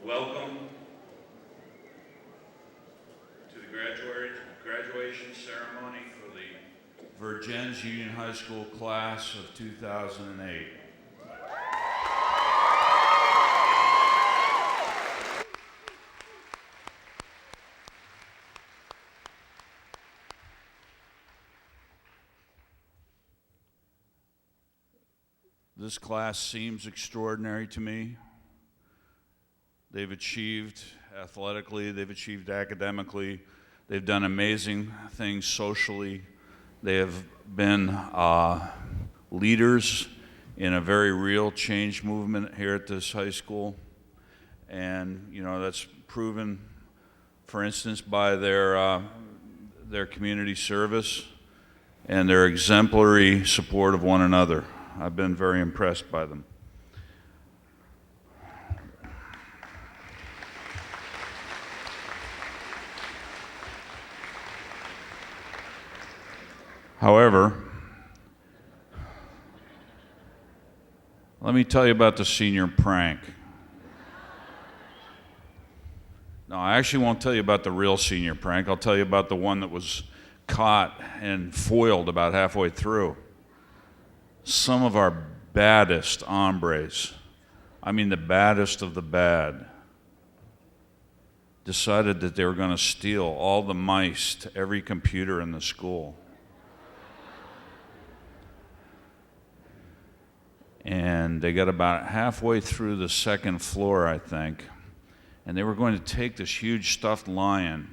Welcome to the graduation ceremony for the Vergennes Union High School class of 2008. This class seems extraordinary to me. They've achieved athletically, they've achieved academically, they've done amazing things socially. They have been leaders in a very real change movement here at this high school. And that's proven, for instance, by their community service and their exemplary support of one another. I've been very impressed by them. However, let me tell you about the senior prank. No, I actually won't tell you about the real senior prank. I'll tell you about the one that was caught and foiled about halfway through. Some of our baddest hombres, I mean the baddest of the bad, decided that they were going to steal all the mice to every computer in the school. And they got about halfway through the second floor, I think, and they were going to take this huge stuffed lion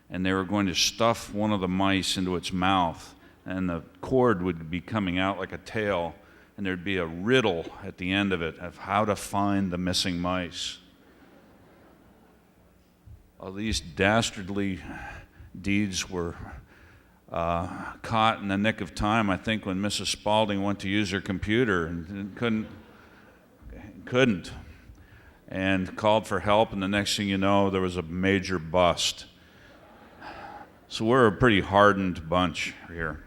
and they were going to stuff one of the mice into its mouth, and the cord would be coming out like a tail, and there'd be a riddle at the end of it of how to find the missing mice. All these dastardly deeds were caught in the nick of time, I think, when Mrs. Spaulding went to use her computer and couldn't, and called for help, and the next thing you know, there was a major bust. So we're a pretty hardened bunch here.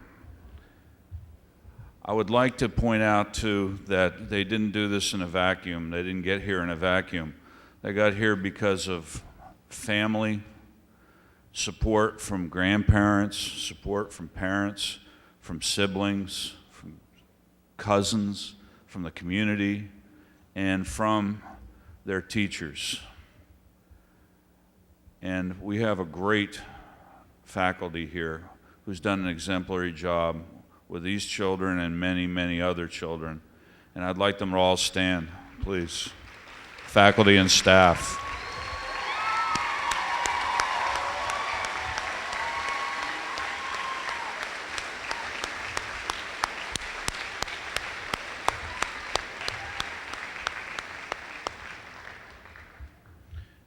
I would like to point out, too, that they didn't do this in a vacuum. They didn't get here in a vacuum. They got here because of family, support from grandparents, support from parents, from siblings, from cousins, from the community, and from their teachers. And we have a great faculty here who's done an exemplary job with these children and many, many other children. And I'd like them to all stand, please. Faculty and staff.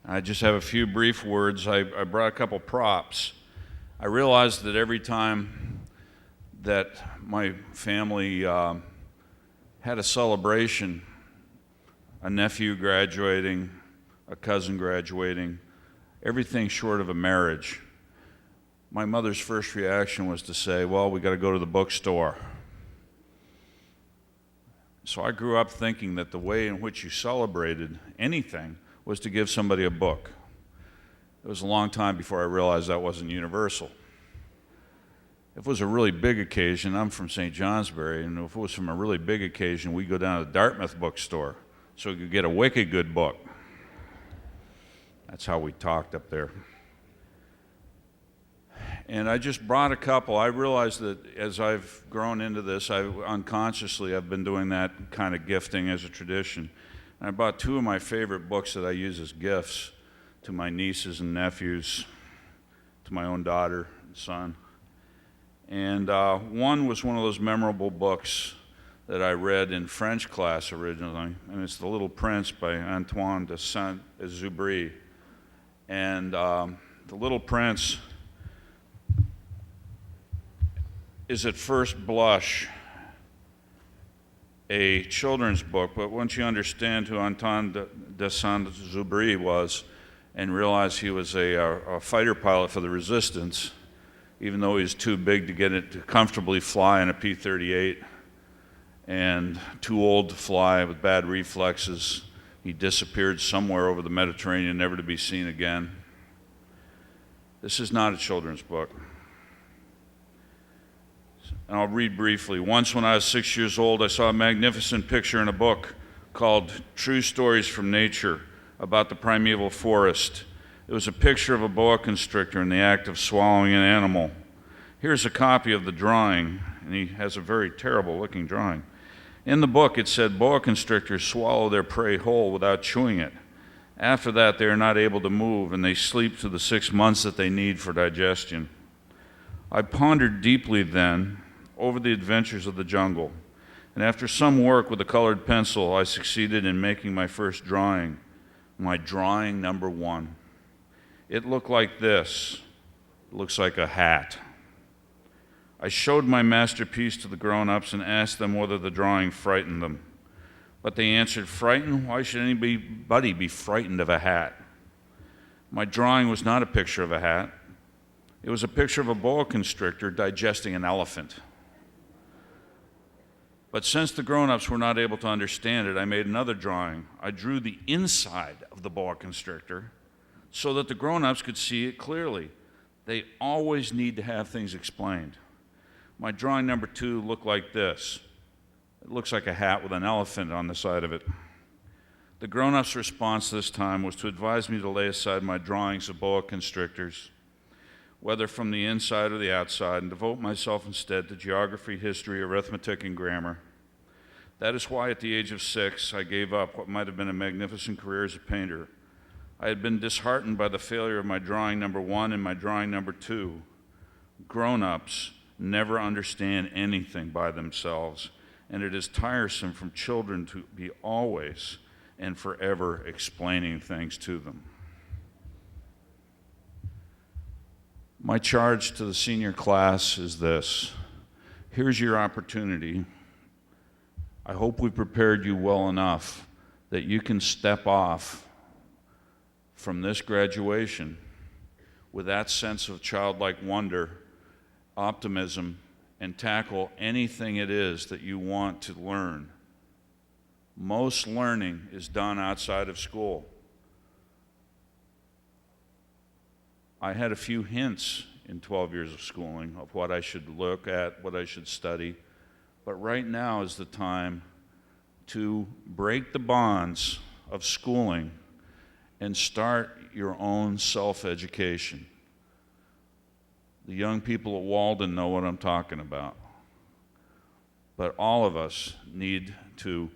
I just have a few brief words. I brought a couple props. I realized that every time that my family had a celebration, a nephew graduating, a cousin graduating, everything short of a marriage, my mother's first reaction was to say, well, we got to go to the bookstore. So I grew up thinking that the way in which you celebrated anything was to give somebody a book. It was a long time before I realized that wasn't universal. If it was a really big occasion, I'm from St. Johnsbury, and if it was from a really big occasion, we'd go down to the Dartmouth bookstore so we could get a wicked good book. That's how we talked up there. And I just brought a couple. I realized that as I've grown into this, unconsciously I've been doing that kind of gifting as a tradition. And I bought two of my favorite books that I use as gifts to my nieces and nephews, to my own daughter and son. And one was one of those memorable books that I read in French class originally, and it's The Little Prince by Antoine de Saint-Exupéry. And The Little Prince is at first blush a children's book, but once you understand who Antoine de Saint-Exupéry was and realize he was a fighter pilot for the Resistance, even though he was too big to get it to comfortably fly in a P-38 and too old to fly with bad reflexes, He disappeared somewhere over the Mediterranean, never to be seen again. This is not a children's book. And I'll read briefly. Once when I was 6 years old, I saw a magnificent picture in a book called True Stories from Nature about the primeval forest. It was a picture of a boa constrictor in the act of swallowing an animal. Here's a copy of the drawing, and he has a very terrible looking drawing. In the book it said boa constrictors swallow their prey whole without chewing it. After that they are not able to move and they sleep through the 6 months that they need for digestion. I pondered deeply then over the adventures of the jungle, and after some work with a colored pencil I succeeded in making my first drawing, my drawing number 1. It looked like this. It looks like a hat. I showed my masterpiece to the grown-ups and asked them whether the drawing frightened them. But they answered, "Frightened? Why should anybody be frightened of a hat?" My drawing was not a picture of a hat. It was a picture of a boa constrictor digesting an elephant. But since the grown-ups were not able to understand it, I made another drawing. I drew the inside of the boa constrictor so that the grown-ups could see it clearly. They always need to have things explained. My drawing number 2 looked like this. It looks like a hat with an elephant on the side of it. The grown-ups' response this time was to advise me to lay aside my drawings of boa constrictors, whether from the inside or the outside, and devote myself instead to geography, history, arithmetic, and grammar. That is why at the age of 6, I gave up what might have been a magnificent career as a painter. I had been disheartened by the failure of my drawing number 1 and my drawing number 2. Grown-ups never understand anything by themselves, and it is tiresome from children to be always and forever explaining things to them. My charge to the senior class is this. Here's your opportunity. I hope we prepared you well enough that you can step off from this graduation with that sense of childlike wonder, optimism, and tackle anything it is that you want to learn. Most learning is done outside of school. I had a few hints in 12 years of schooling of what I should look at, what I should study, but right now is the time to break the bonds of schooling and start your own self-education. The young people at Walden know what I'm talking about. But all of us need to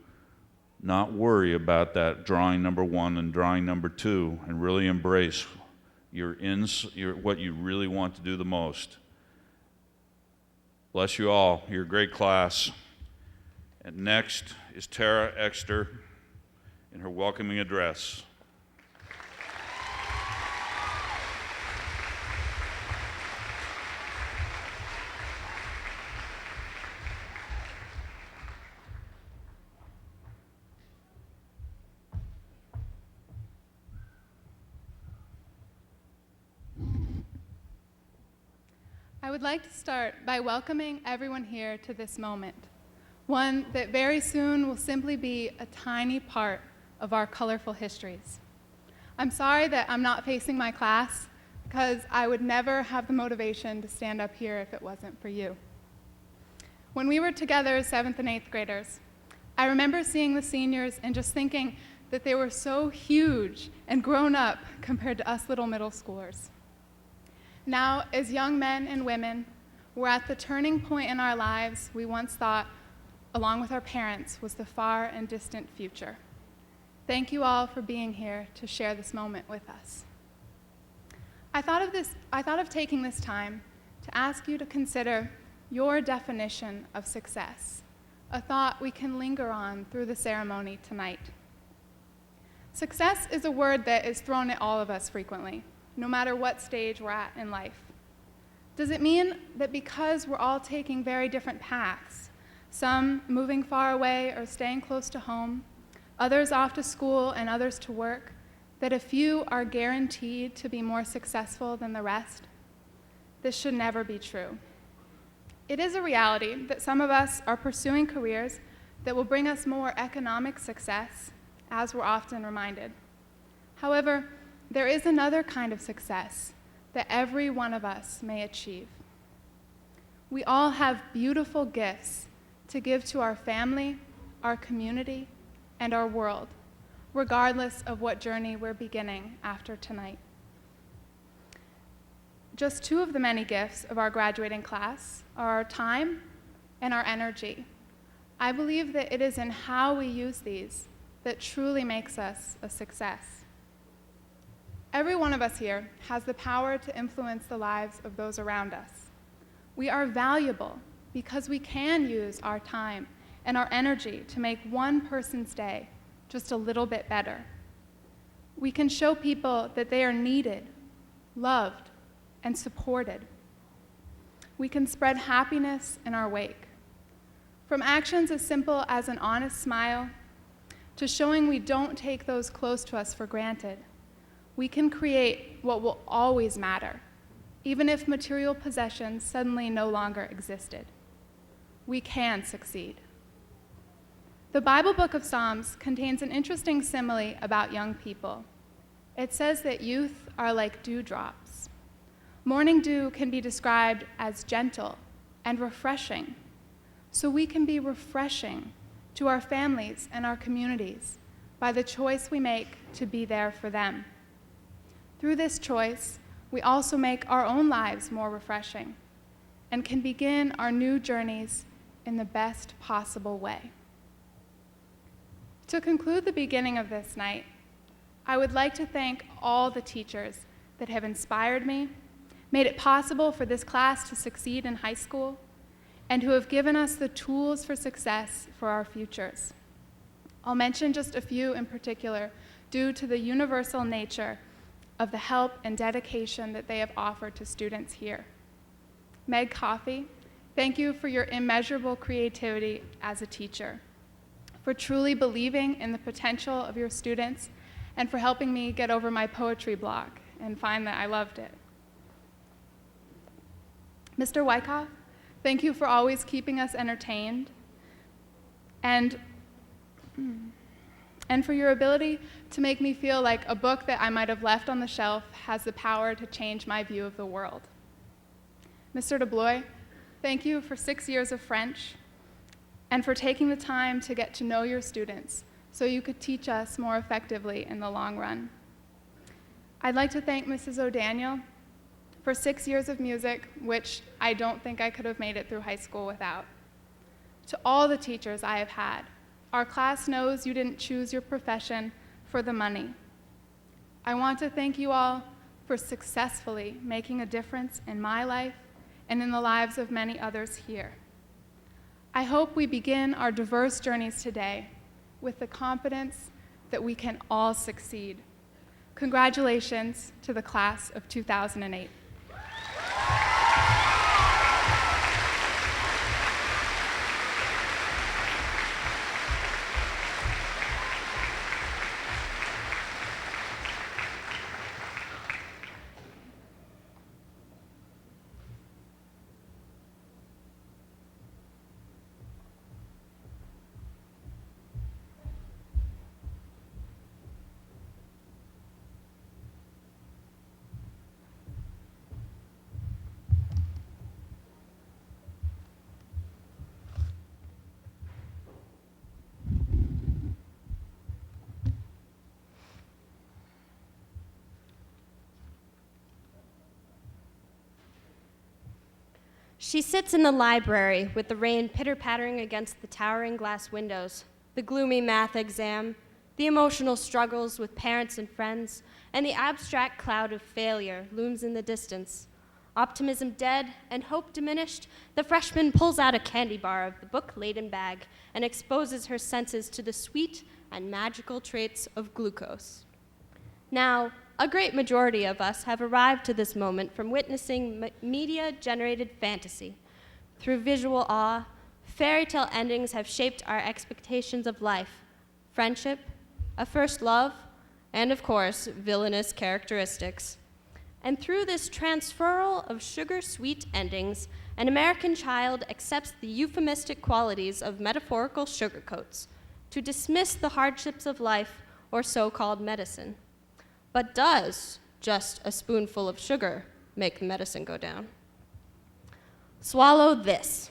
not worry about that drawing number 1 and drawing number 2 and really embrace what you really want to do the most. Bless you all. You're a great class. And next is Tara Exter in her welcoming address. I would like to start by welcoming everyone here to this moment, one that very soon will simply be a tiny part of our colorful histories. I'm sorry that I'm not facing my class, because I would never have the motivation to stand up here if it wasn't for you. When we were together as 7th and 8th graders, I remember seeing the seniors and just thinking that they were so huge and grown up compared to us little middle schoolers. Now, as young men and women, we're at the turning point in our lives we once thought, along with our parents, was the far and distant future. Thank you all for being here to share this moment with us. I thought of taking this time to ask you to consider your definition of success, a thought we can linger on through the ceremony tonight. Success is a word that is thrown at all of us frequently, no matter what stage we're at in life. Does it mean that because we're all taking very different paths, some moving far away or staying close to home, others off to school and others to work, that a few are guaranteed to be more successful than the rest? This should never be true. It is a reality that some of us are pursuing careers that will bring us more economic success as we're often reminded. However, there is another kind of success that every one of us may achieve. We all have beautiful gifts to give to our family, our community, and our world, regardless of what journey we're beginning after tonight. Just two of the many gifts of our graduating class are our time and our energy. I believe that it is in how we use these that truly makes us a success. Every one of us here has the power to influence the lives of those around us. We are valuable because we can use our time and our energy to make one person's day just a little bit better. We can show people that they are needed, loved, and supported. We can spread happiness in our wake. From actions as simple as an honest smile to showing we don't take those close to us for granted, we can create what will always matter, even if material possessions suddenly no longer existed. We can succeed. The Bible book of Psalms contains an interesting simile about young people. It says that youth are like dewdrops. Morning dew can be described as gentle and refreshing, so we can be refreshing to our families and our communities by the choice we make to be there for them. Through this choice, we also make our own lives more refreshing and can begin our new journeys in the best possible way. To conclude the beginning of this night, I would like to thank all the teachers that have inspired me, made it possible for this class to succeed in high school, and who have given us the tools for success for our futures. I'll mention just a few in particular due to the universal nature of the help and dedication that they have offered to students here. Meg Coffey, thank you for your immeasurable creativity as a teacher, for truly believing in the potential of your students, and for helping me get over my poetry block and find that I loved it. Mr. Wyckoff, thank you for always keeping us entertained and for your ability to make me feel like a book that I might have left on the shelf has the power to change my view of the world. Mr. DeBlois, thank you for 6 years of French and for taking the time to get to know your students so you could teach us more effectively in the long run. I'd like to thank Mrs. O'Daniel for 6 years of music, which I don't think I could have made it through high school without. To all the teachers I have had, our class knows you didn't choose your profession for the money. I want to thank you all for successfully making a difference in my life and in the lives of many others here. I hope we begin our diverse journeys today with the confidence that we can all succeed. Congratulations to the class of 2008. She sits in the library with the rain pitter-pattering against the towering glass windows, the gloomy math exam, the emotional struggles with parents and friends, and the abstract cloud of failure looms in the distance. Optimism dead and hope diminished, the freshman pulls out a candy bar of the book-laden bag and exposes her senses to the sweet and magical traits of glucose. Now, a great majority of us have arrived to this moment from witnessing media-generated fantasy. Through visual awe, fairy tale endings have shaped our expectations of life, friendship, a first love, and of course, villainous characteristics. And through this transferal of sugar-sweet endings, an American child accepts the euphemistic qualities of metaphorical sugarcoats to dismiss the hardships of life or so-called medicine. But does just a spoonful of sugar make the medicine go down? Swallow this.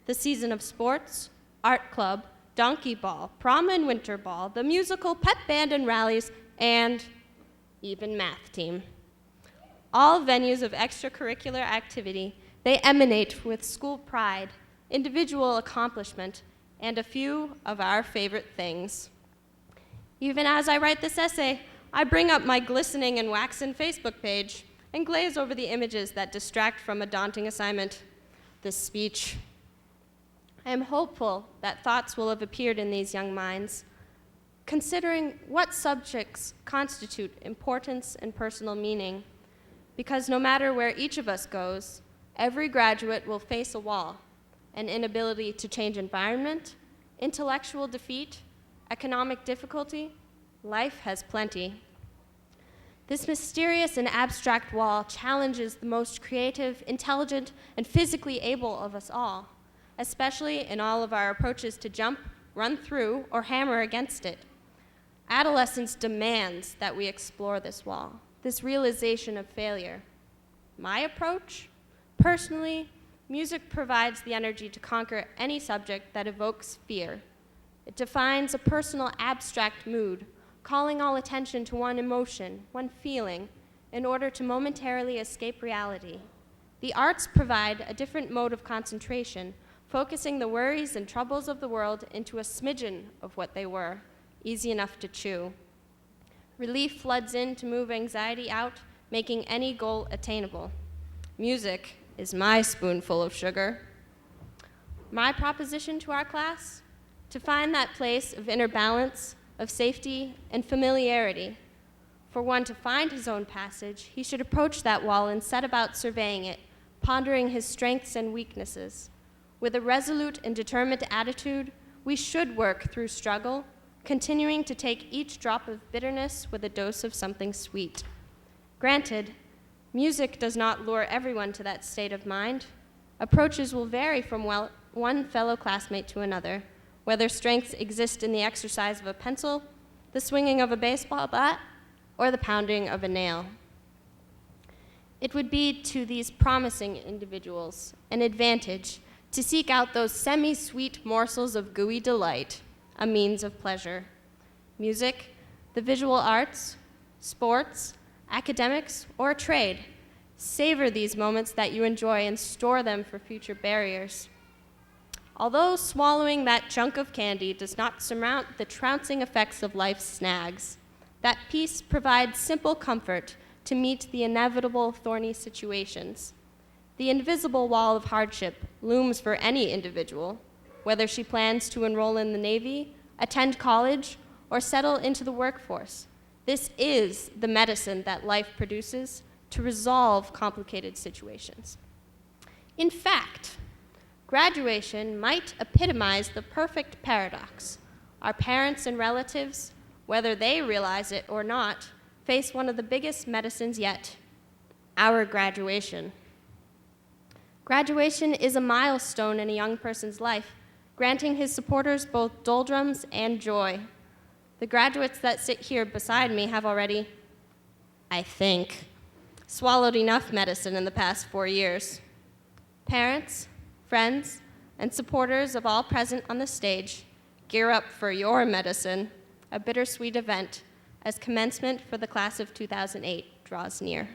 The season of sports, art club, donkey ball, prom and winter ball, the musical, pep band and rallies, and even math team. All venues of extracurricular activity, they emanate with school pride, individual accomplishment, and a few of our favorite things. Even as I write this essay, I bring up my glistening and waxen Facebook page and glaze over the images that distract from a daunting assignment, this speech. I am hopeful that thoughts will have appeared in these young minds, considering what subjects constitute importance and personal meaning, because no matter where each of us goes, every graduate will face a wall, an inability to change environment, intellectual defeat, economic difficulty. Life has plenty. This mysterious and abstract wall challenges the most creative, intelligent, and physically able of us all, especially in all of our approaches to jump, run through, or hammer against it. Adolescence demands that we explore this wall, this realization of failure. My approach? Personally, music provides the energy to conquer any subject that evokes fear. It defines a personal abstract mood, calling all attention to one emotion, one feeling, in order to momentarily escape reality. The arts provide a different mode of concentration, focusing the worries and troubles of the world into a smidgen of what they were, easy enough to chew. Relief floods in to move anxiety out, making any goal attainable. Music is my spoonful of sugar. My proposition to our class? To find that place of inner balance, of safety and familiarity. For one to find his own passage, he should approach that wall and set about surveying it, pondering his strengths and weaknesses. With a resolute and determined attitude, we should work through struggle, continuing to take each drop of bitterness with a dose of something sweet. Granted, music does not lure everyone to that state of mind. Approaches will vary from one fellow classmate to another, whether strengths exist in the exercise of a pencil, the swinging of a baseball bat, or the pounding of a nail. It would be to these promising individuals an advantage to seek out those semi-sweet morsels of gooey delight, a means of pleasure. Music, the visual arts, sports, academics, or trade. Savor these moments that you enjoy and store them for future barriers. Although swallowing that chunk of candy does not surmount the trouncing effects of life's snags, that piece provides simple comfort to meet the inevitable thorny situations. The invisible wall of hardship looms for any individual, whether she plans to enroll in the Navy, attend college, or settle into the workforce. This is the medicine that life produces to resolve complicated situations. In fact, graduation might epitomize the perfect paradox. Our parents and relatives, whether they realize it or not, face one of the biggest medicines yet, our graduation. Graduation is a milestone in a young person's life, granting his supporters both doldrums and joy. The graduates that sit here beside me have already, I think, swallowed enough medicine in the past 4 years. Parents, friends, and supporters of all present on the stage, gear up for your medicine, a bittersweet event, as commencement for the class of 2008 draws near.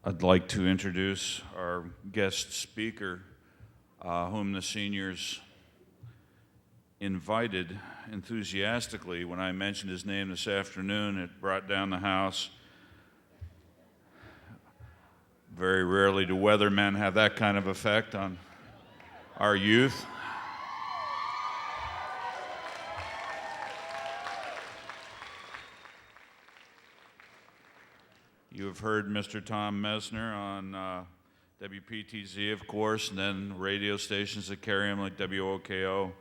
I'd like to introduce our guest speaker, whom the seniors invited enthusiastically. When I mentioned his name this afternoon, it brought down the house. Very rarely do weathermen have that kind of effect on our youth. You have heard Mr. Tom Messner on WPTZ, of course, and then radio stations that carry him like WOKO,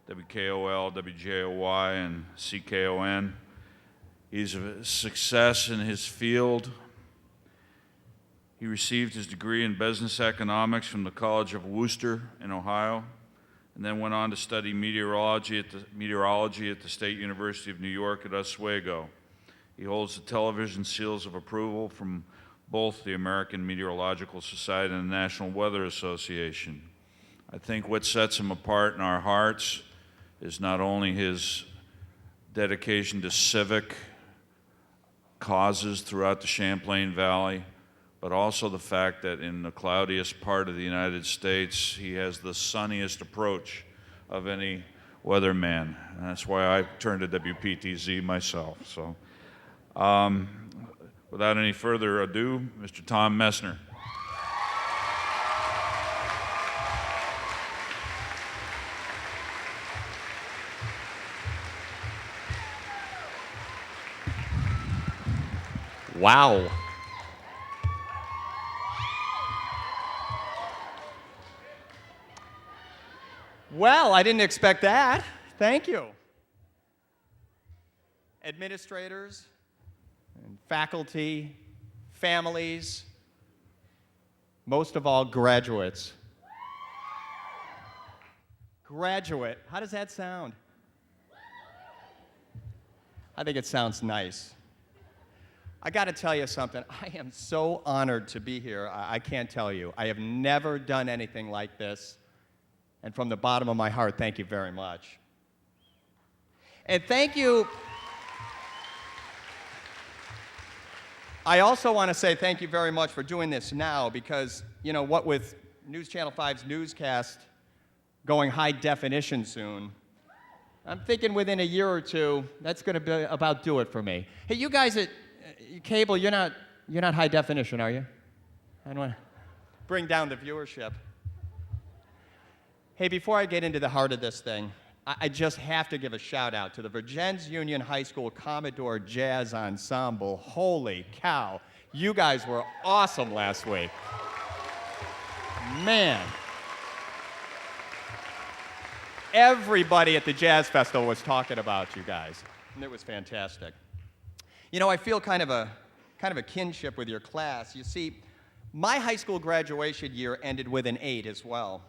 WKOL, WJOY, and CKON. He's a success in his field. He received his degree in business economics from the College of Worcester in Ohio, and then went on to study meteorology at the State University of New York at Oswego. He holds the television seals of approval from both the American Meteorological Society and the National Weather Association. I think what sets him apart in our hearts is not only his dedication to civic causes throughout the Champlain Valley, but also the fact that in the cloudiest part of the United States, he has the sunniest approach of any weatherman. And that's why I turned to WPTZ myself. So, without any further ado, Mr. Tom Messner. Wow. Well, I didn't expect that. Thank you. Administrators and faculty, families, most of all, graduates. Graduate, how does that sound? I think it sounds nice. I got to tell you something. I am so honored to be here. I can't tell you. I have never done anything like this. And from the bottom of my heart, thank you very much. And thank you. I also want to say thank you very much for doing this now because, you know, what with News Channel 5's newscast going high definition soon, I'm thinking within a year or two, that's going to be about do it for me. Hey, you guys at cable, you're not high definition, are you? I don't want to bring down the viewership. Hey, before I get into the heart of this thing, I just have to give a shout out to the Vergennes Union High School Commodore Jazz Ensemble. Holy cow, you guys were awesome last week. Man. Everybody at the Jazz Festival was talking about you guys, and it was fantastic. You know, I feel kind of a kinship with your class. You see, my high school graduation year ended with an 8 as well.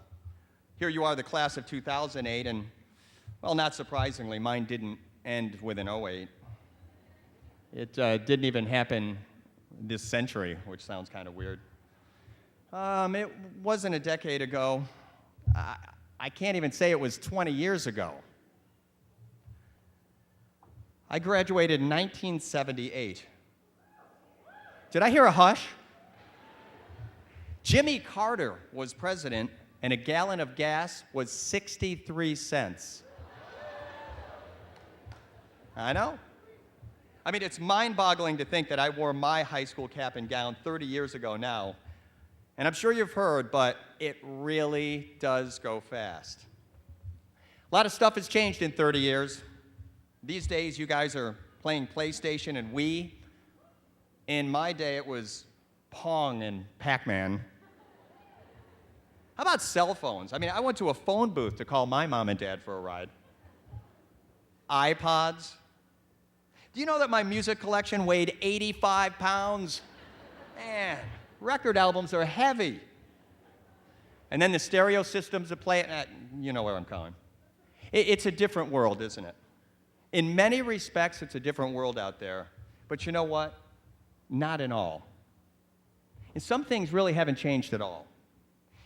Here you are, the class of 2008, and, well, not surprisingly, mine didn't end with an 08. It didn't even happen this century, which sounds kind of weird. It wasn't a decade ago. I can't even say it was 20 years ago. I graduated in 1978. Did I hear a hush? Jimmy Carter was president, and a gallon of gas was 63 cents. I know. I mean, it's mind-boggling to think that I wore my high school cap and gown 30 years ago now. And I'm sure you've heard, but it really does go fast. A lot of stuff has changed in 30 years. These days, you guys are playing PlayStation and Wii. In my day, it was Pong and Pac-Man. How about cell phones? I mean, I went to a phone booth to call my mom and dad for a ride. iPods. Do you know that my music collection weighed 85 pounds? Man, record albums are heavy. And then the stereo systems that play it, you know where I'm going. It's a different world, isn't it? In many respects, it's a different world out there. But you know what? Not in all. And some things really haven't changed at all.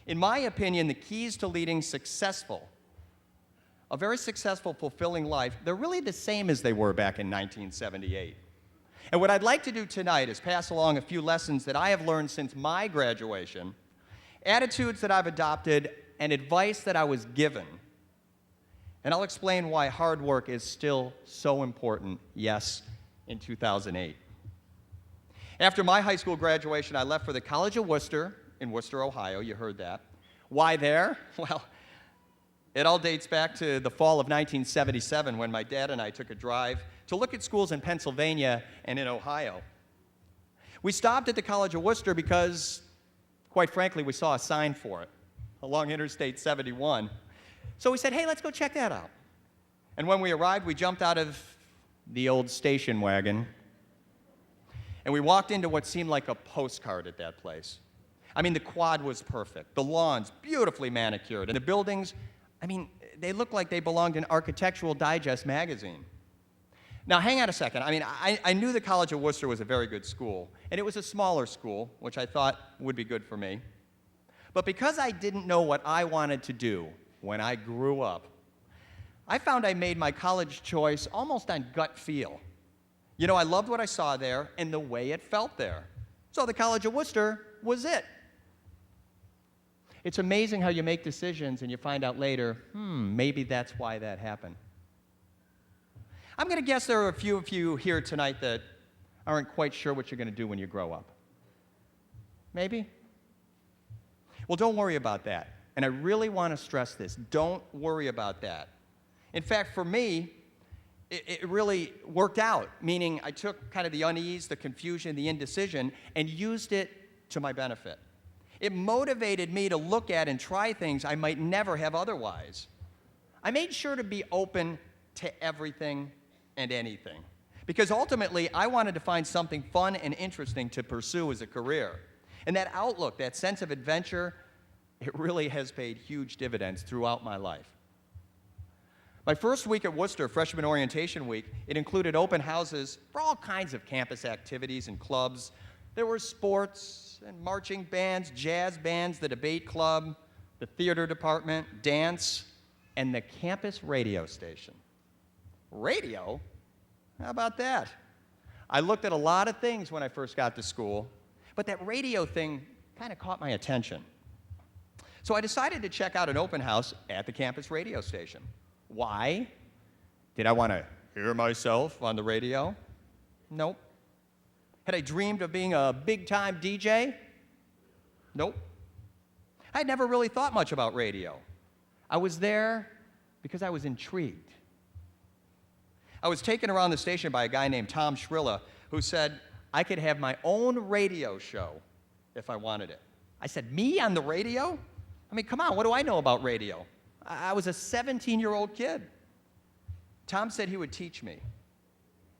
In my opinion, the keys to leading a very successful, fulfilling life, they're really the same as they were back in 1978. And what I'd like to do tonight is pass along a few lessons that I have learned since my graduation, attitudes that I've adopted, and advice that I was given. And I'll explain why hard work is still so important, yes, in 2008. After my high school graduation, I left for the College of Worcester in Worcester, Ohio. You heard that. Why there? Well, it all dates back to the fall of 1977 when my dad and I took a drive to look at schools in Pennsylvania and in Ohio. We stopped at the College of Worcester because, quite frankly, we saw a sign for it along Interstate 71. So we said, hey, let's go check that out. And when we arrived, we jumped out of the old station wagon, and we walked into what seemed like a postcard at that place. I mean, the quad was perfect. The lawns, beautifully manicured. And the buildings, I mean, they looked like they belonged in Architectural Digest magazine. Now, hang on a second. I mean, I knew the College of Worcester was a very good school, and it was a smaller school, which I thought would be good for me. But because I didn't know what I wanted to do when I grew up, I found I made my college choice almost on gut feel. You know, I loved what I saw there and the way it felt there. So the College of Worcester was it. It's amazing how you make decisions and you find out later, maybe that's why that happened. I'm going to guess there are a few of you here tonight that aren't quite sure what you're going to do when you grow up. Maybe? Well, don't worry about that. And I really want to stress this. Don't worry about that. In fact, for me, it really worked out, meaning I took kind of the unease, the confusion, the indecision, and used it to my benefit. It motivated me to look at and try things I might never have otherwise. I made sure to be open to everything and anything, because ultimately I wanted to find something fun and interesting to pursue as a career. And that outlook, that sense of adventure, it really has paid huge dividends throughout my life. My first week at Worcester, Freshman Orientation Week, it included open houses for all kinds of campus activities and clubs. There were sports and marching bands, jazz bands, the debate club, the theater department, dance, and the campus radio station. Radio? How about that? I looked at a lot of things when I first got to school, but that radio thing kind of caught my attention. So I decided to check out an open house at the campus radio station. Why? Did I want to hear myself on the radio? Nope. Had I dreamed of being a big-time DJ? Nope. I'd never really thought much about radio. I was there because I was intrigued. I was taken around the station by a guy named Tom Shrilla, who said I could have my own radio show if I wanted it. I said, me on the radio? I mean, come on, what do I know about radio? I was a 17-year-old kid. Tom said he would teach me,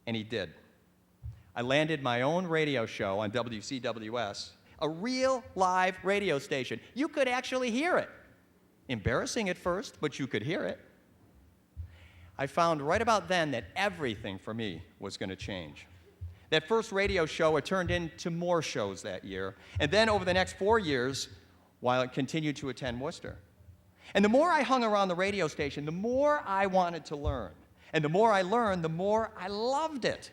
and he did. I landed my own radio show on WCWS, a real live radio station. You could actually hear it. Embarrassing at first, but you could hear it. I found right about then that everything for me was going to change. That first radio show, it turned into more shows that year, and then over the next 4 years, while I continued to attend Worcester. And the more I hung around the radio station, the more I wanted to learn. And the more I learned, the more I loved it.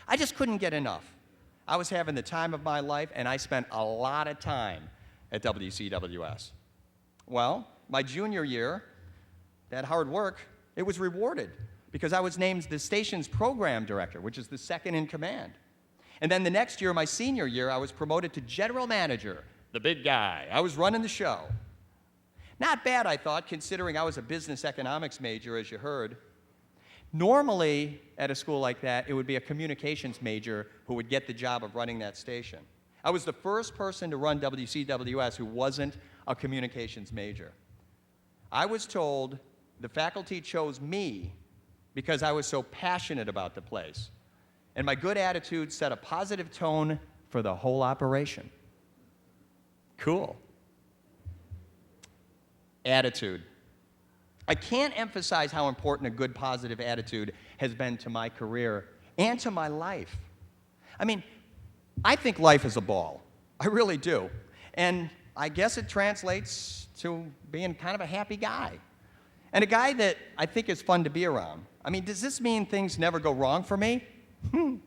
I just couldn't get enough. I was having the time of my life, and I spent a lot of time at WCWS. Well, my junior year, that hard work, it was rewarded because I was named the station's program director, which is the second in command. And then the next year, my senior year, I was promoted to general manager, the big guy. I was running the show. Not bad, I thought, considering I was a business economics major, as you heard. Normally, at a school like that, it would be a communications major who would get the job of running that station. I was the first person to run WCWS who wasn't a communications major. I was told the faculty chose me because I was so passionate about the place, and my good attitude set a positive tone for the whole operation. Cool. Attitude. I can't emphasize how important a good, positive attitude has been to my career and to my life. I mean, I think life is a ball. I really do. And I guess it translates to being kind of a happy guy. And a guy that I think is fun to be around. I mean, does this mean things never go wrong for me?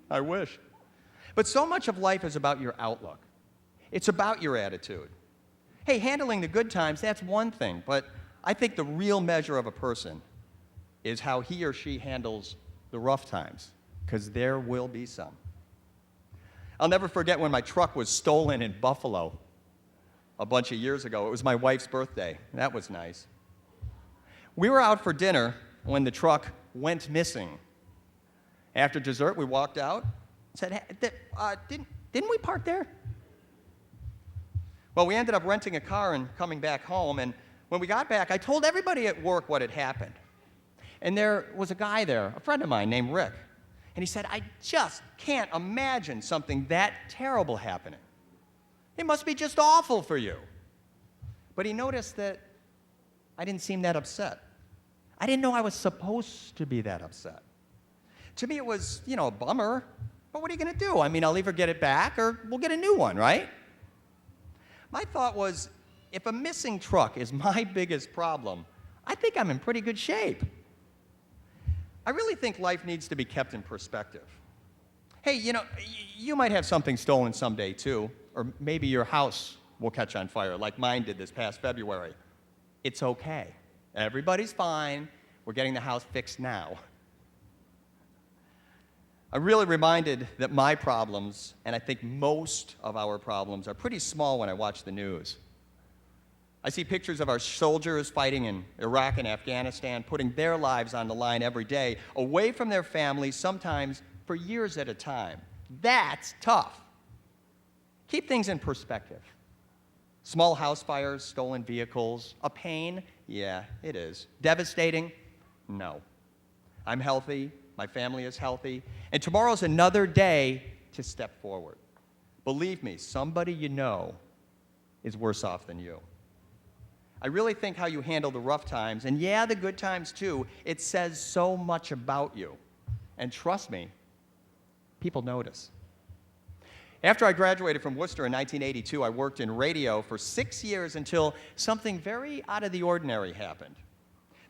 I wish. But so much of life is about your outlook. It's about your attitude. Hey, handling the good times, that's one thing, but I think the real measure of a person is how he or she handles the rough times, because there will be some. I'll never forget when my truck was stolen in Buffalo a bunch of years ago. It was my wife's birthday. That was nice. We were out for dinner when the truck went missing. After dessert, we walked out and said, hey, didn't we park there? Well, we ended up renting a car and coming back home, and when we got back, I told everybody at work what had happened. And there was a guy there, a friend of mine named Rick, and he said, I just can't imagine something that terrible happening. It must be just awful for you. But he noticed that I didn't seem that upset. I didn't know I was supposed to be that upset. To me, it was, a bummer, but what are you going to do? I mean, I'll either get it back or we'll get a new one, right? My thought was, if a missing truck is my biggest problem, I think I'm in pretty good shape. I really think life needs to be kept in perspective. Hey, you might have something stolen someday too, or maybe your house will catch on fire like mine did this past February. It's okay. Everybody's fine. We're getting the house fixed now. I'm really reminded that my problems, and I think most of our problems, are pretty small when I watch the news. I see pictures of our soldiers fighting in Iraq and Afghanistan, putting their lives on the line every day, away from their families, sometimes for years at a time. That's tough. Keep things in perspective. Small house fires, stolen vehicles, a pain? Yeah, it is. Devastating? No. I'm healthy, my family is healthy, and tomorrow's another day to step forward. Believe me, somebody you know is worse off than you. I really think how you handle the rough times, and yeah, the good times too, it says so much about you. And trust me, people notice. After I graduated from Worcester in 1982, I worked in radio for 6 years until something very out of the ordinary happened.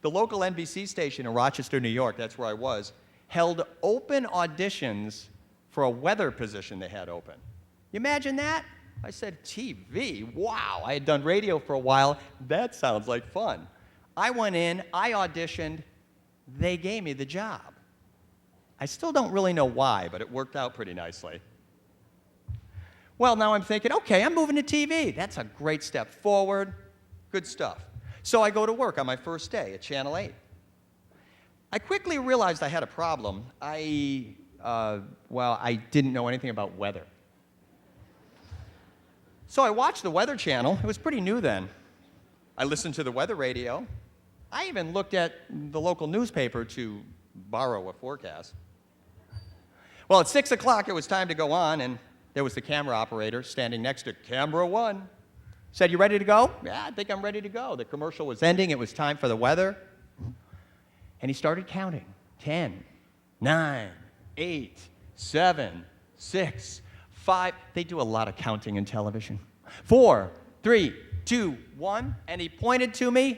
The local NBC station in Rochester, New York, that's where I was, held open auditions for a weather position they had open. You imagine that? I said, TV? Wow, I had done radio for a while. That sounds like fun. I went in, I auditioned, they gave me the job. I still don't really know why, but it worked out pretty nicely. Well, now I'm thinking, okay, I'm moving to TV. That's a great step forward. Good stuff. So I go to work on my first day at Channel 8. I quickly realized I had a problem. I didn't know anything about weather. So I watched the Weather Channel. It was pretty new then. I listened to the weather radio. I even looked at the local newspaper to borrow a forecast. Well, at 6 o'clock, it was time to go on, and there was the camera operator standing next to camera 1. Said, "You ready to go?" "Yeah, I think I'm ready to go." The commercial was ending. It was time for the weather. And he started counting. 10, 9, 8, 7, 6, 5. They do a lot of counting in television. 4, 3, 2, 1. And he pointed to me,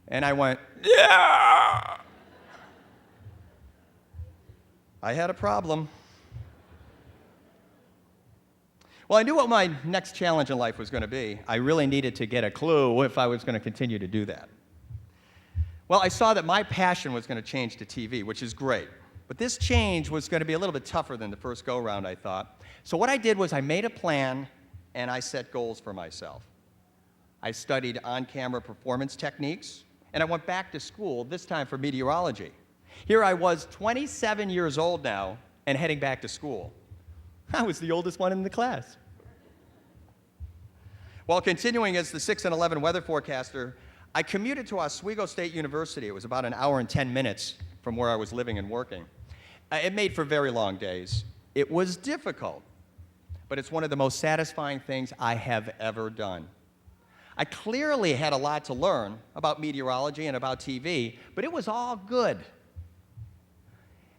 and I went, "Yeah!" I had a problem. Well, I knew what my next challenge in life was going to be. I really needed to get a clue if I was going to continue to do that. Well, I saw that my passion was going to change to TV, which is great. But this change was going to be a little bit tougher than the first go-round, I thought. So what I did was I made a plan, and I set goals for myself. I studied on-camera performance techniques, and I went back to school, this time for meteorology. Here I was, 27 years old now, and heading back to school. I was the oldest one in the class. While continuing as the 6 and 11 weather forecaster, I commuted to Oswego State University. It was about an hour and 10 minutes from where I was living and working. It made for very long days. It was difficult, but it's one of the most satisfying things I have ever done. I clearly had a lot to learn about meteorology and about TV, but it was all good.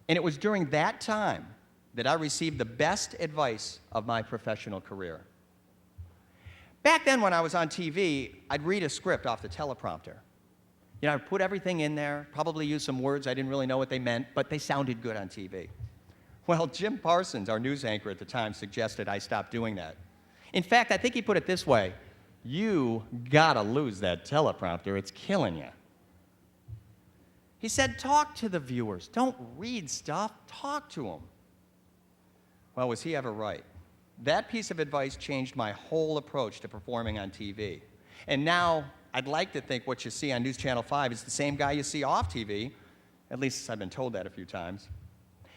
And it was during that time that I received the best advice of my professional career. Back then, when I was on TV, I'd read a script off the teleprompter. You know, I'd put everything in there, probably use some words I didn't really know what they meant, but they sounded good on TV. Well, Jim Parsons, our news anchor at the time, suggested I stop doing that. In fact, I think he put it this way: "You gotta lose that teleprompter, it's killing you." He said, talk to the viewers, don't read stuff, talk to them. Well, was he ever right? That piece of advice changed my whole approach to performing on TV. And now, I'd like to think what you see on News Channel 5 is the same guy you see off TV, at least I've been told that a few times.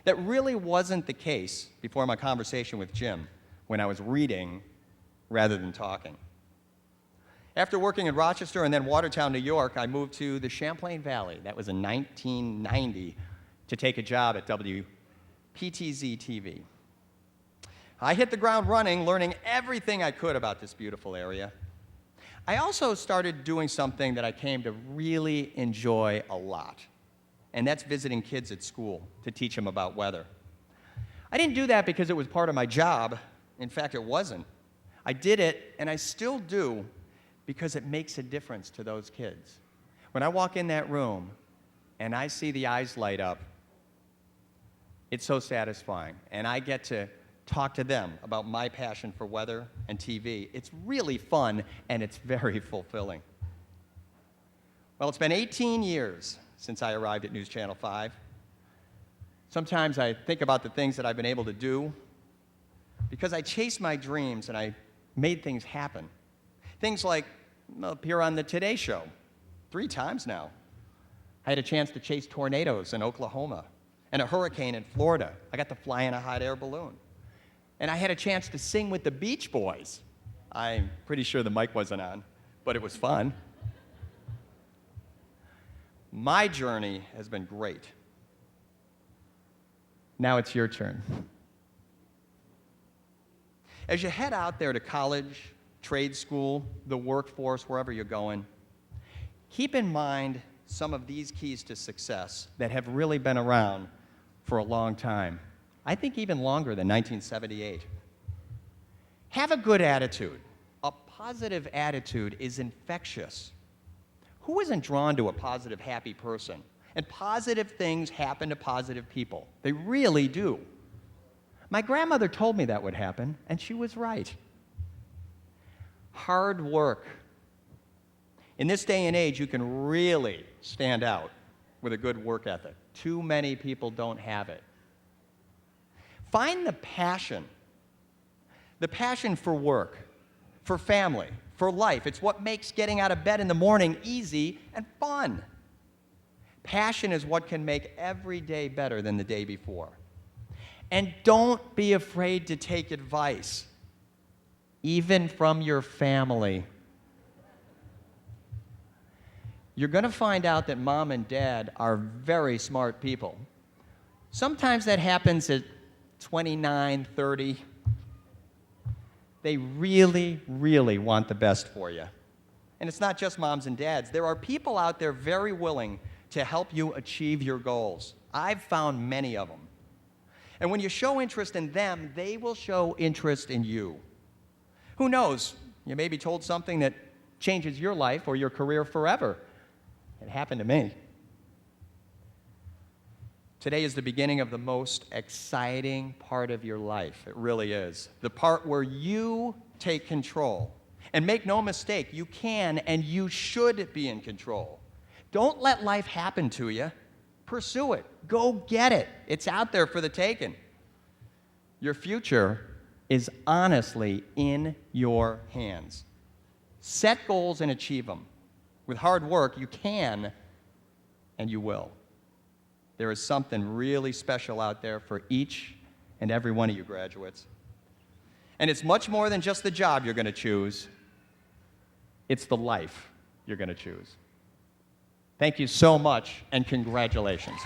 That really wasn't the case before my conversation with Jim, when I was reading rather than talking. After working in Rochester and then Watertown, New York, I moved to the Champlain Valley. That was in 1990 to take a job at WPTZ TV. I hit the ground running, learning everything I could about this beautiful area. I also started doing something that I came to really enjoy a lot, and that's visiting kids at school to teach them about weather. I didn't do that because it was part of my job. In fact, it wasn't. I did it, and I still do, because it makes a difference to those kids. When I walk in that room and I see the eyes light up, it's so satisfying, and I get to talk to them about my passion for weather and TV. It's really fun, and it's very fulfilling. Well, it's been 18 years since I arrived at News Channel 5. Sometimes I think about the things that I've been able to do because I chased my dreams and I made things happen. Things like appear on the Today Show 3 times now. I had a chance to chase tornadoes in Oklahoma and a hurricane in Florida. I got to fly in a hot air balloon. And I had a chance to sing with the Beach Boys. I'm pretty sure the mic wasn't on, but it was fun. My journey has been great. Now it's your turn. As you head out there to college, trade school, the workforce, wherever you're going, keep in mind some of these keys to success that have really been around for a long time. I think even longer than 1978. Have a good attitude. A positive attitude is infectious. Who isn't drawn to a positive, happy person? And positive things happen to positive people. They really do. My grandmother told me that would happen, and she was right. Hard work. In this day and age, you can really stand out with a good work ethic. Too many people don't have it. Find the passion for work, for family, for life. It's what makes getting out of bed in the morning easy and fun. Passion is what can make every day better than the day before. And don't be afraid to take advice, even from your family. You're going to find out that mom and dad are very smart people. Sometimes that happens at 29, 30. They really, really want the best for you. And it's not just moms and dads. There are people out there very willing to help you achieve your goals. I've found many of them. And when you show interest in them, they will show interest in you. Who knows? You may be told something that changes your life or your career forever. It happened to me. Today is the beginning of the most exciting part of your life. It really is. The part where you take control. And make no mistake, you can and you should be in control. Don't let life happen to you. Pursue it. Go get it. It's out there for the taking. Your future is honestly in your hands. Set goals and achieve them. With hard work, you can and you will. There is something really special out there for each and every one of you graduates. And it's much more than just the job you're going to choose. It's the life you're going to choose. Thank you so much, and congratulations.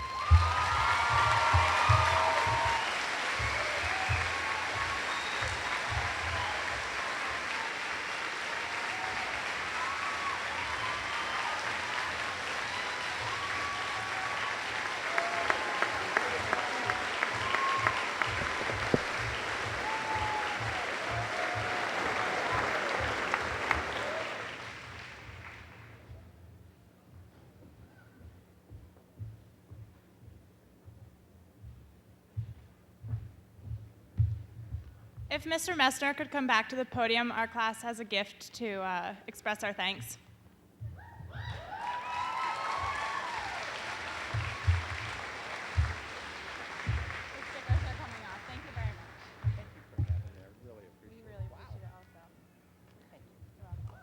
If Mr. Messner could come back to the podium, our class has a gift to express our thanks. The stickers are coming off. Thank you very much. Thank you for having me. I really appreciate it. We really appreciate it also. Thank you. You're welcome.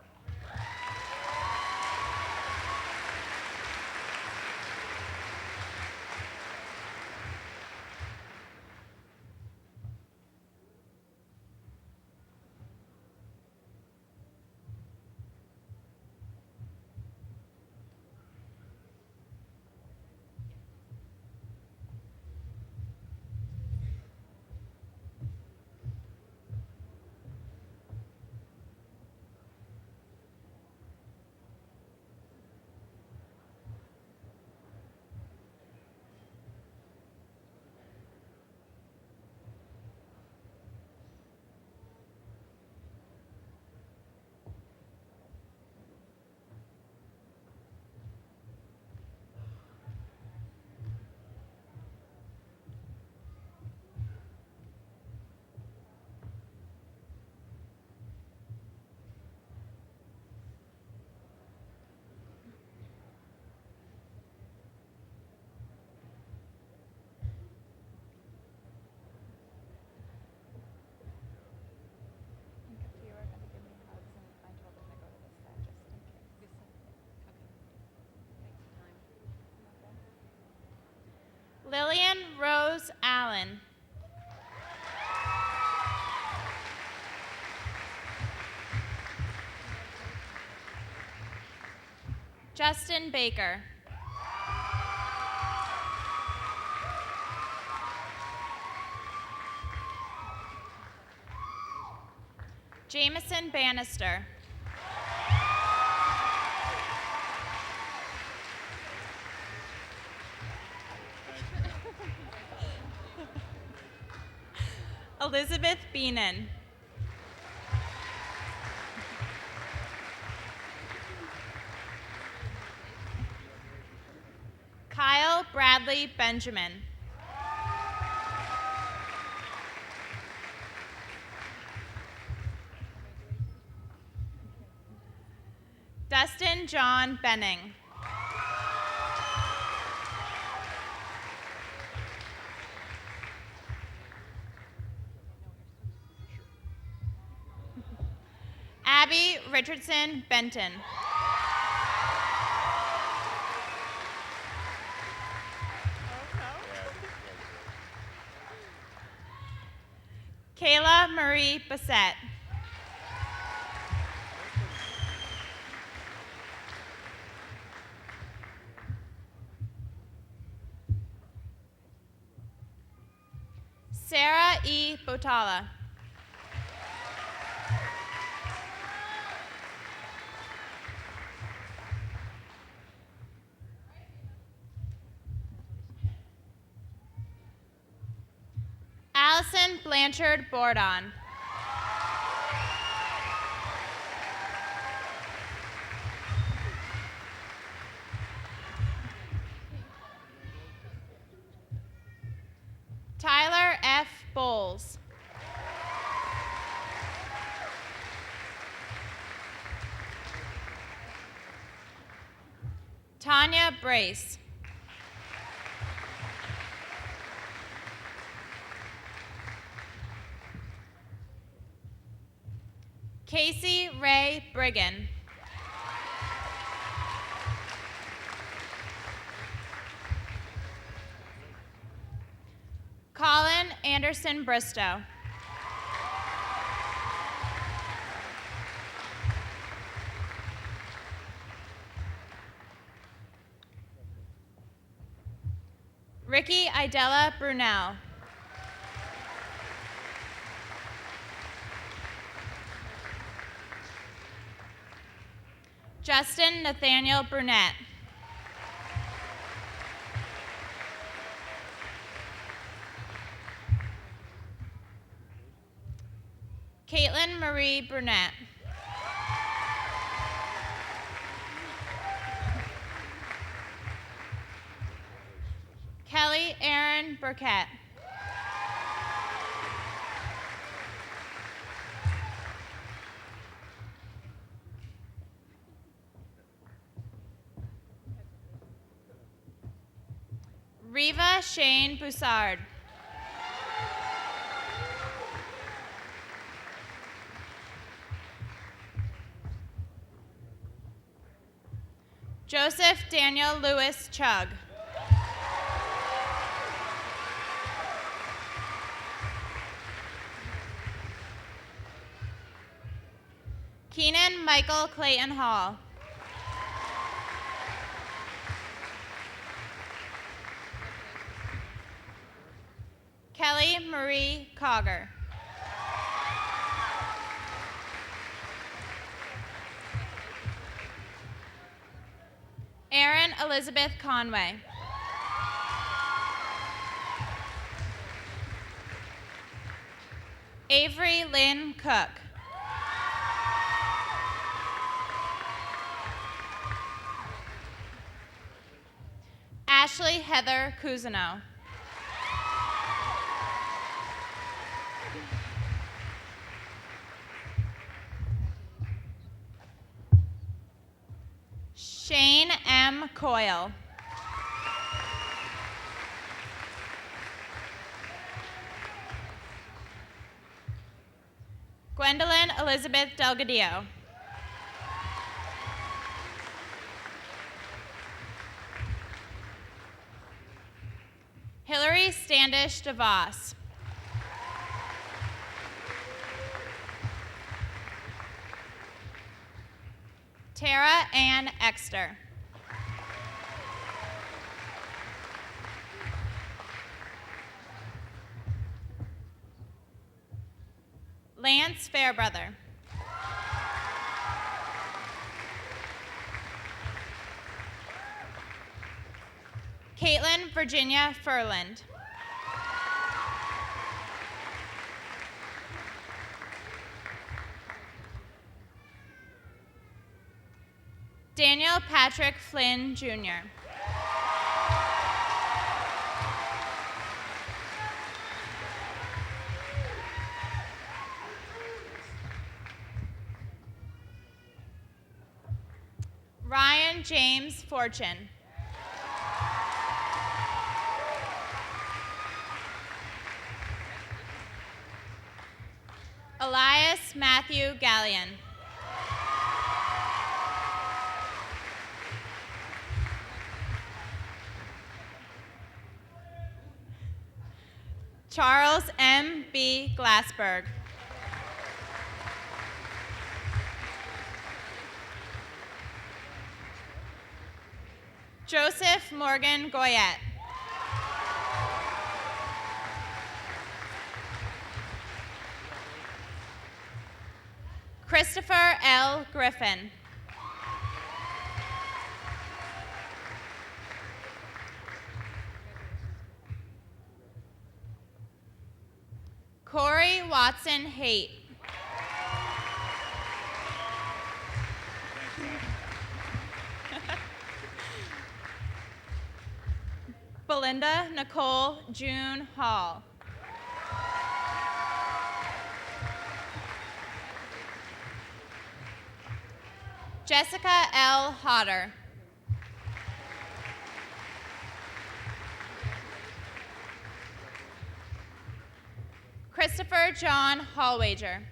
Rose Allen. Justin Baker. Jameson Bannister. Elizabeth Beenan. Kyle Bradley Benjamin. Dustin John Benning. Abby Richardson Benton. Kayla Marie Bassett. Sarah E. Botala. Allison Blanchard Bordon. Tyler F. Bowles. Tanya Brace. Casey Ray Brigham. Colin Anderson Bristow. Ricky Idella Brunel. Justin Nathaniel Burnett. Caitlin Marie Burnett. Kelly Aaron Burkett. Riva Shane Boussard. Joseph Daniel Lewis Chug. Keenan Michael Clayton Hall. Kelly Marie Cogger. Erin Elizabeth Conway. Avery Lynn Cook. Ashley Heather Cousineau. Shane M. Coyle. Gwendolyn Elizabeth Delgadillo. Hillary Standish DeVos. Tara Ann Exter. Lance Fairbrother. Caitlin Virginia Furland. Daniel Patrick Flynn, Jr. Ryan James Fortune. Elias Matthew Gallion. Charles M. B. Glassberg. Joseph Morgan Goyette. Christopher L. Griffin. Corey Watson Haight. Belinda Nicole June Hall. Jessica L. Hodder. Christopher John Hallwager.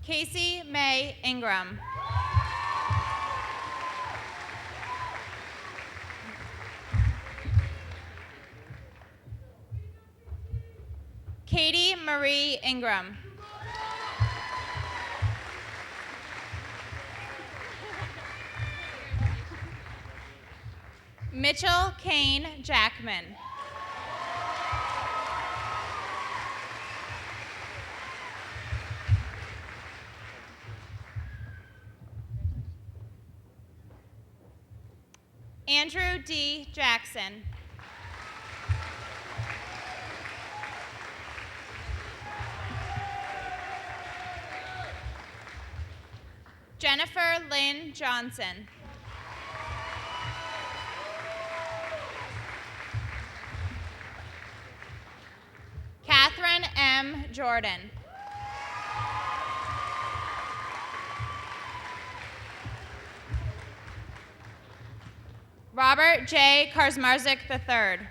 Casey May Ingram. Katie Marie Ingram. Mitchell Kane Jackman. Andrew D. Jackson. Jennifer Lynn Johnson. Catherine M. Jordan. Robert J. Karsmarzik III.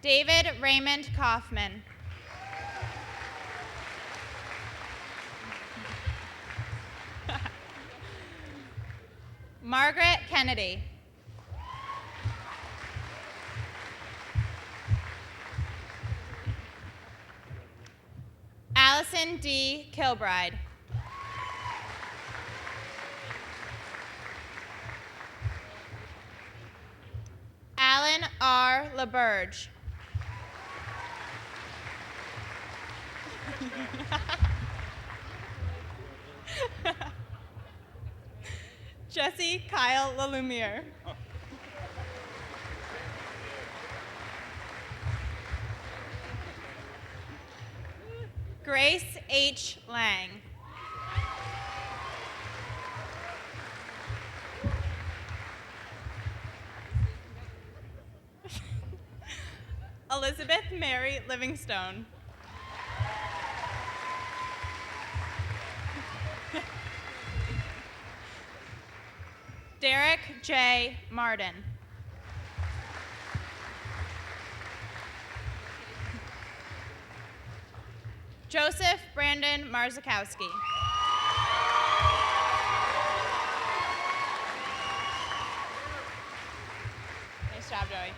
David Raymond Kaufman. Margaret Kennedy. Allison D. Kilbride. Alan R. LaBerge. Jesse Kyle LaLumiere. Grace H. Lang. Elizabeth Mary Livingstone. Derek J. Martin. Joseph Brandon Marzakowski. Nice job, Joey.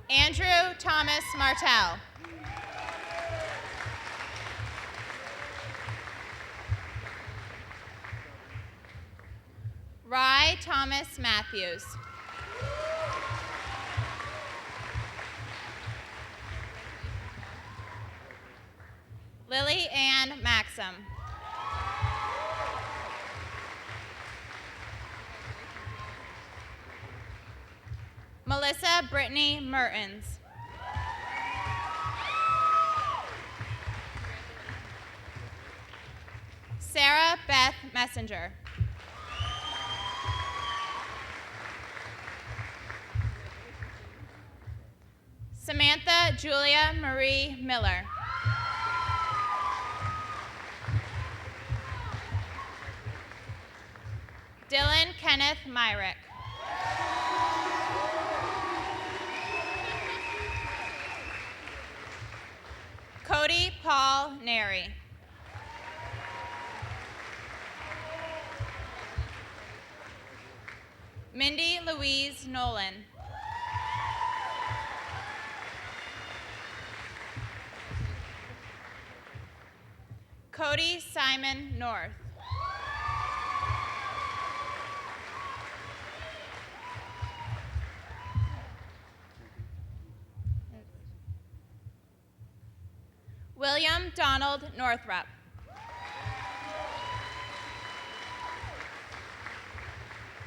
Andrew Thomas Martell. Rye Thomas Matthews. Lily Ann Maxim. Melissa Brittany Mertens. Sarah Beth Messenger. Samantha Julia Marie Miller. Dylan Kenneth Myrick. Cody Paul Neri. Mindy Louise Nolan. Cody Simon North. William Donald Northrup.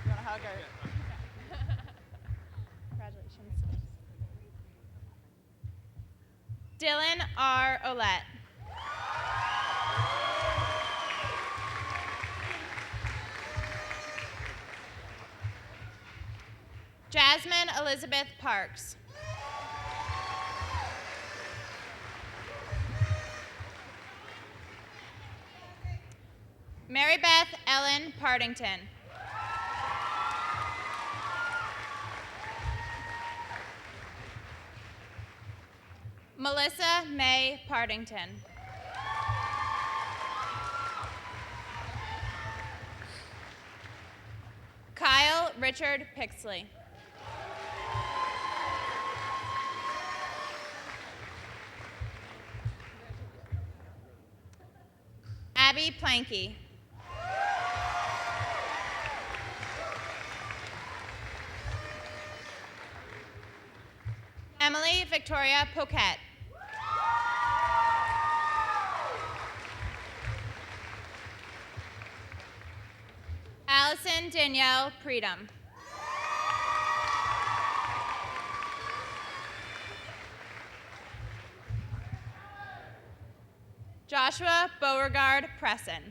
You want a hug or? Congratulations. Dylan R. Olette. Jasmine Elizabeth Parks. Mary Beth Ellen Partington. Melissa May Partington. Kyle Richard Pixley. Abby Planky. Emily Victoria Poquette. Allison Danielle Predum. Joshua Beauregard Presson.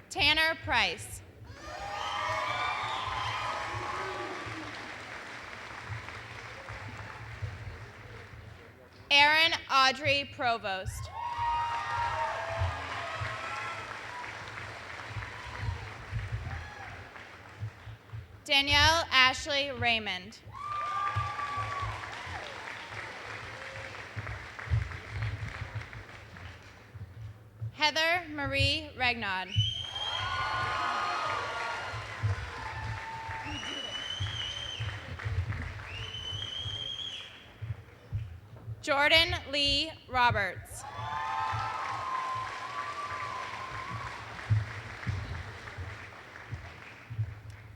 Tanner Price. Erin Audrey Provost. Danielle Ashley Raymond. Heather Marie Regnaud. Jordan Lee Roberts.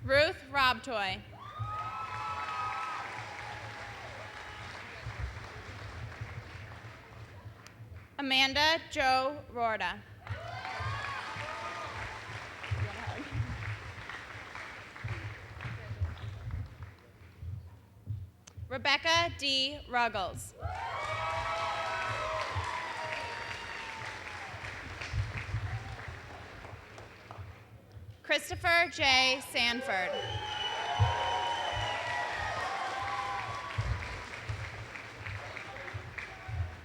Ruth Robtoy. Amanda Jo Rorda. Rebecca D. Ruggles. Christopher J. Sanford.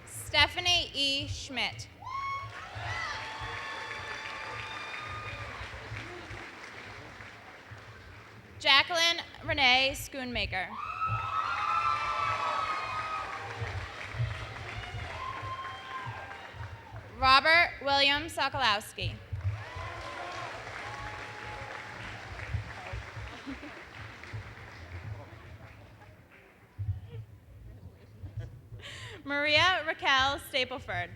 Stephanie E. Schmidt. Jacqueline Renee Schoonmaker. Robert William Sokolowski. Maria Raquel Stapleford.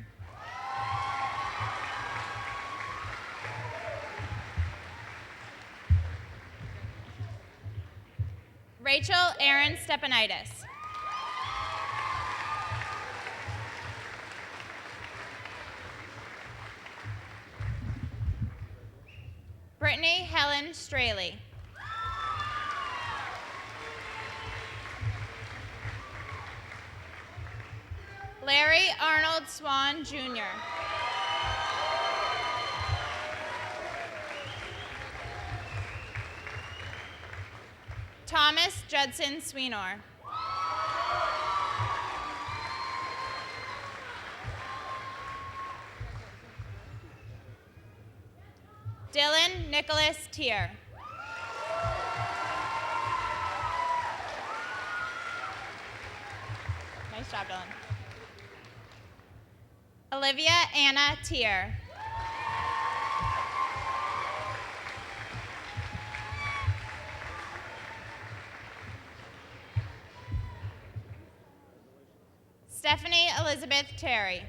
Rachel Aaron Stepanitis. Brittany Helen Straley. Larry Arnold Swan, Jr. Thomas Judson Sweenor. Dylan Nicholas Tier. Nice job, Dylan. Olivia Anna Tier. Stephanie Elizabeth Terry.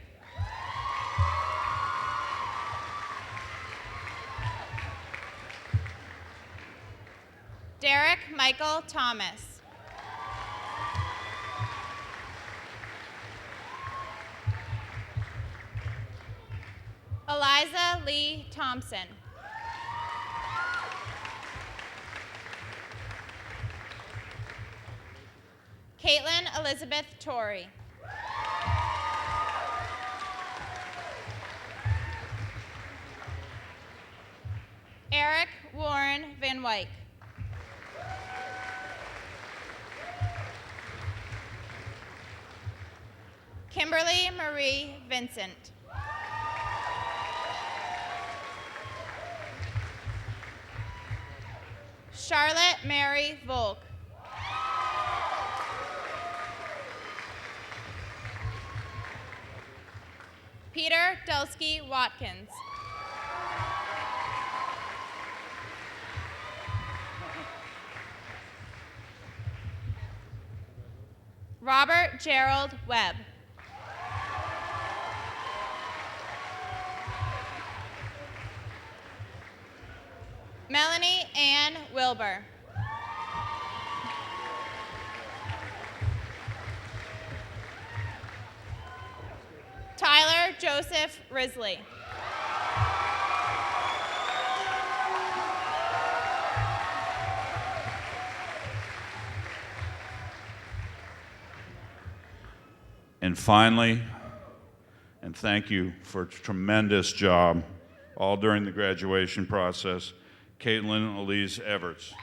Derek Michael Thomas. Eliza Lee Thompson. Caitlin Elizabeth Torrey. Eric Warren Van Wyk. Kimberly Marie Vincent. Charlotte Mary Volk. Peter Delsky Watkins. Robert Gerald Webb. Melanie Ann Wilbur. Tyler Joseph Risley. And finally, and thank you for a tremendous job all during the graduation process, Caitlin Elise Everts.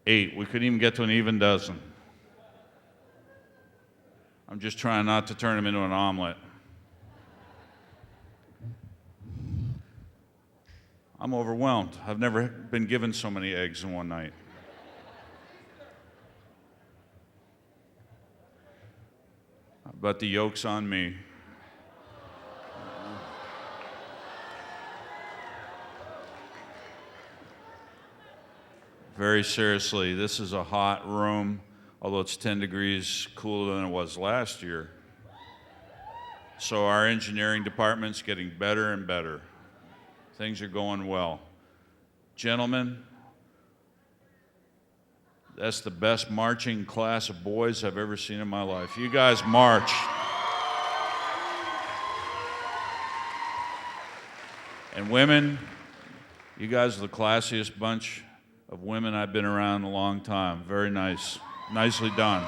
Eight. We couldn't even get to an even dozen. I'm just trying not to turn them into an omelet. I'm overwhelmed. I've never been given so many eggs in one night. But the yoke's on me. Very seriously, this is a hot room, although it's 10 degrees cooler than it was last year. So our engineering department's getting better and better. Things are going well. Gentlemen, that's the best marching class of boys I've ever seen in my life. You guys march. And women, you guys are the classiest bunch of women I've been around in a long time. Very nice. Nicely done.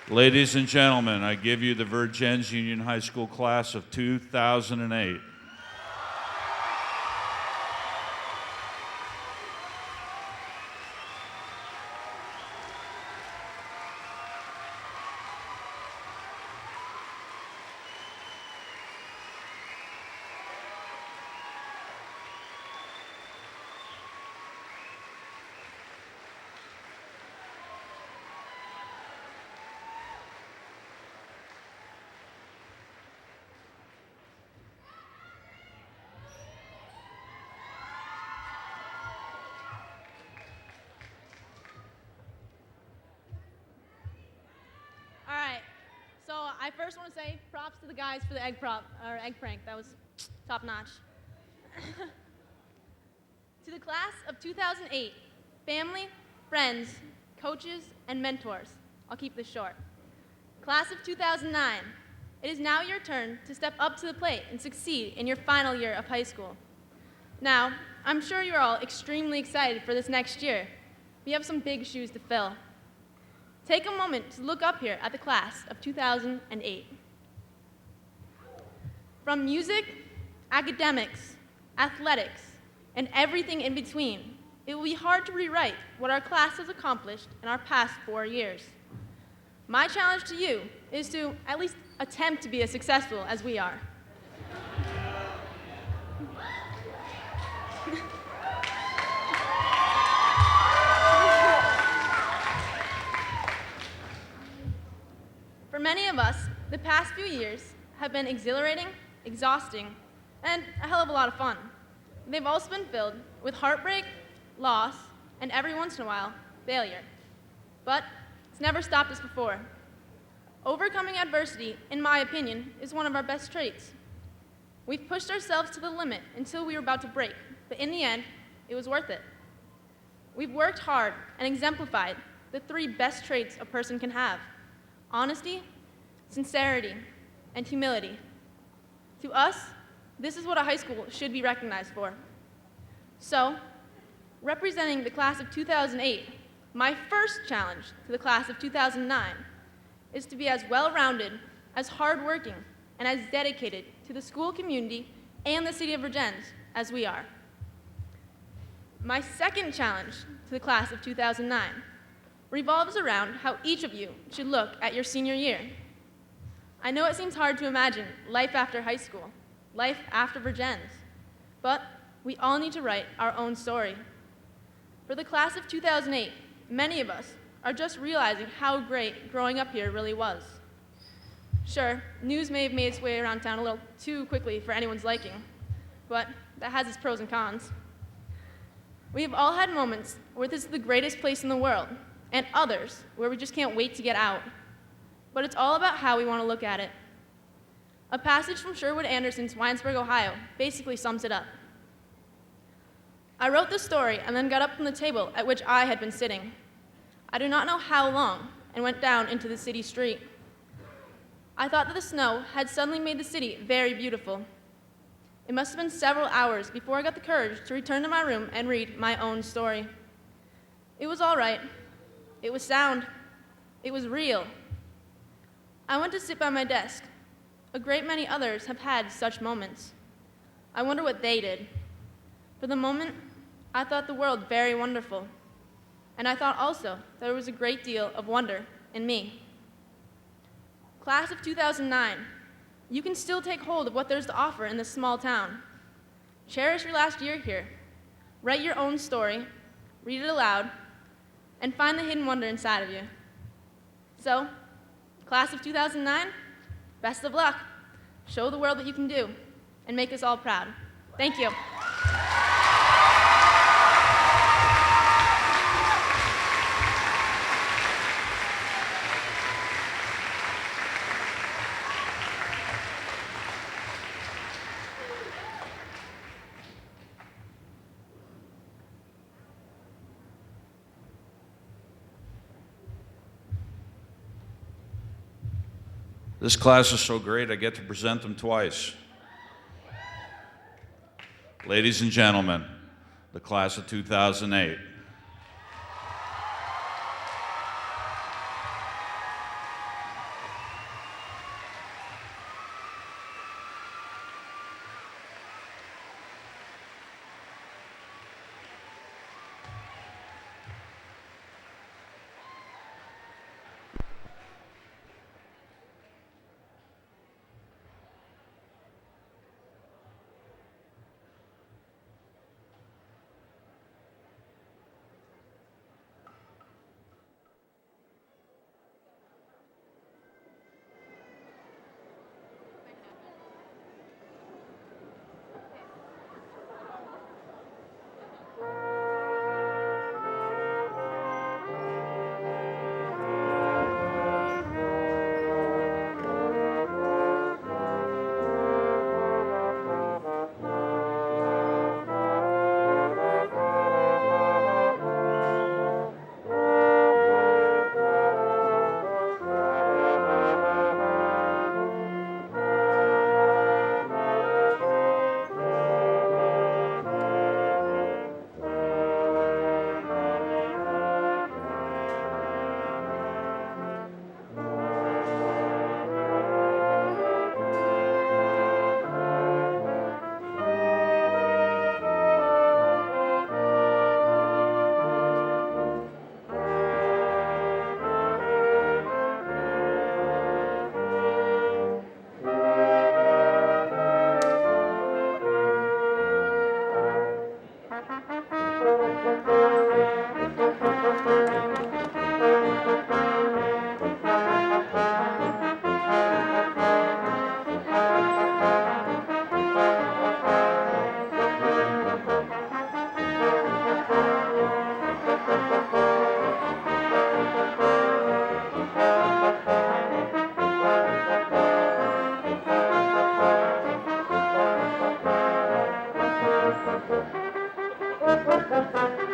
Ladies and gentlemen, I give you the Vergennes Union High School class of 2008. All right. So I first want to say props to the guys for the egg prank. That was top notch. To the class of 2008, family, friends, coaches, and mentors. I'll keep this short. Class of 2009, it is now your turn to step up to the plate and succeed in your final year of high school. Now, I'm sure you're all extremely excited for this next year. We have some big shoes to fill. Take a moment to look up here at the class of 2008. From music, academics, athletics, and everything in between, it will be hard to rewrite what our class has accomplished in our past 4 years. My challenge to you is to at least attempt to be as successful as we are. For many of us, the past few years have been exhilarating, exhausting, and a hell of a lot of fun. They've also been filled with heartbreak, loss, and every once in a while, failure. But it's never stopped us before. Overcoming adversity, in my opinion, is one of our best traits. We've pushed ourselves to the limit until we were about to break, but in the end, it was worth it. We've worked hard and exemplified the 3 best traits a person can have: honesty, sincerity, and humility. To us, this is what a high school should be recognized for. So, representing the class of 2008, my first challenge to the class of 2009 is to be as well-rounded, as hardworking, and as dedicated to the school community and the city of Vergennes as we are. My second challenge to the class of 2009 revolves around how each of you should look at your senior year. I know it seems hard to imagine life after high school, life after Vergennes, but we all need to write our own story. For the class of 2008, many of us are just realizing how great growing up here really was. Sure, news may have made its way around town a little too quickly for anyone's liking, but that has its pros and cons. We have all had moments where this is the greatest place in the world, and others where we just can't wait to get out. But it's all about how we want to look at it. A passage from Sherwood Anderson's Winesburg, Ohio, basically sums it up. I wrote this story and then got up from the table at which I had been sitting. I do not know how long, and went down into the city street. I thought that the snow had suddenly made the city very beautiful. It must have been several hours before I got the courage to return to my room and read my own story. It was all right. It was sound. It was real. I went to sit by my desk. A great many others have had such moments. I wonder what they did. For the moment, I thought the world very wonderful. And I thought also there was a great deal of wonder in me. Class of 2009, you can still take hold of what there's to offer in this small town. Cherish your last year here. Write your own story, read it aloud, and find the hidden wonder inside of you. So, class of 2009, best of luck. Show the world what you can do, and make us all proud. Thank you. This class is so great, I get to present them twice. Ladies and gentlemen, the class of 2008. Thank you.